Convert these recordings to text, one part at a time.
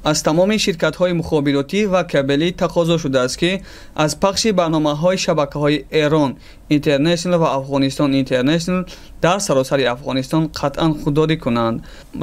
аз тамоми ширкатҳои мухобиротӣ ва кабелӣ тақозо шудааст ки аз пахши барномаҳои шабакаҳои Эрон International ва Афғонистон International дар саросари Афғонистон қатъан худдорӣ кунанд.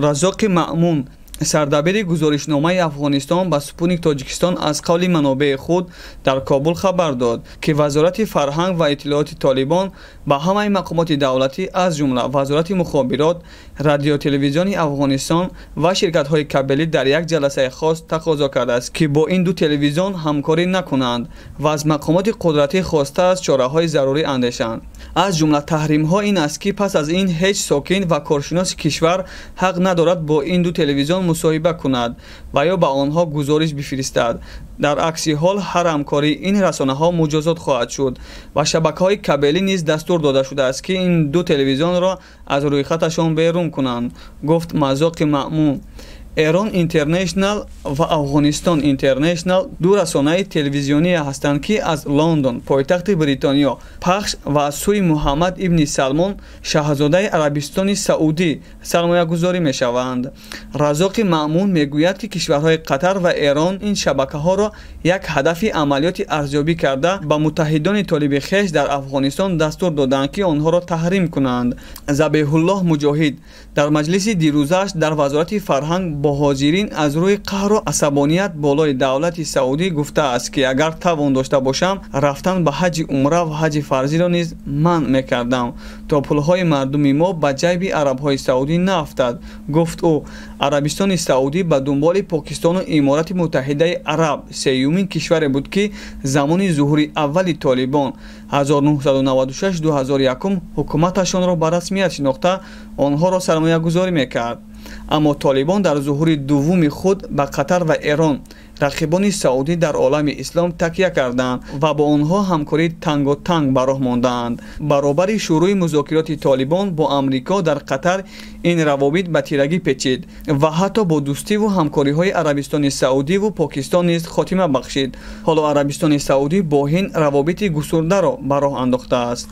Разоқи Маъмун, сардабири гузоришномаи Афғонистон ба Спутник Тоҷикистон аз қавли манобеи худ дар Кобул хабар дод ки Вазорати фарҳанг ва иттилооти Толибон ба ҳамаи мақомоти давлатӣ аз ҷумла Вазорати мухобирот, радиотелевизиони Афғонистон ва ширкатҳои кабелӣ дар як ҷаласаи хос тақозо кардааст ки бо ин ду телевизион ҳамкорӣ накунанд ва аз мақомоти қудратӣ хостааст чораҳои зарурӣ андешанд. аз ҷумла таҳримҳо ин аст ки пас аз ин ҳеҷ сокин ва коршиноси кишвар ҳақ надорад бо ин ду телевизион мусоҳиба кунад ва ё ба онҳо гузориш бифиристад. дар акси ҳол ҳар ҳамкории ин расонаҳо муҷозот хоҳад шуд ва шабакаҳои кабелӣ низ дастур дода шудааст ки ин ду телевизионро аз рӯйхаташон берун кунанд, гуфт Мазоқи Маъмун. Эрон International ва Афғонистон International ду расонаи телевизионие ҳастанд ки аз Лондон, пойтахти Бритониё, пахш ва аз сӯи Муҳаммад ибни Салмон, шаҳзодаи Арабистони Саудӣ сармоягузорӣ мешаванд. Разоқи Маъмун мегӯяд ки кишварҳои Қатар ва Эрон ин шабакаҳоро як ҳадафи амалиёти арзёбӣ карда ба муттаҳидони толиби хеш дар Афғонистон дастур доданд ки онҳоро таҳрим кунанд. Забиҳуллоҳ Муҷоҳид дар маҷлиси дирӯзааш дар Вазорати фарҳанг бо ҳозирин аз рӯи қаҳру асабоният болои давлати Саудӣ гуфтааст ки агар тавон дошта бошам, рафтан ба ҳаҷи умра ва ҳаҷи фарзиро низ манъ мекардам, то пулҳои мардуми мо ба ҷайби арабҳои Саудӣ нафтад, гуфт ӯ. Арабистони Саудӣ ба дунболи Покистону Иморати Муттаҳидаи Араб сеюмин кишваре буд ки замони зуҳури аввали Толибон 1996-2001 ҳукуматашонро ба расмият шинохта онҳоро сармоягузорӣ мекард. аммо Толибон дар зуҳури дуввуми худ ба Қатар ва Эрон, рақибони Саудӣ дар олами ислом такя карданд ва бо онҳо ҳамкорӣ танготанг ба роҳ мондаанд. Баробари шурӯи музокироти Толибон бо Амрико дар Қатар ин равобит ба тирагӣ печид ва ҳатто бо дӯстиву ҳамкориҳои Арабистони Саудиву Покистон низ хотима бахшид. ҳоло Арабистони Саудӣ бо ин равобити гусурдаро ба роҳ андохтааст.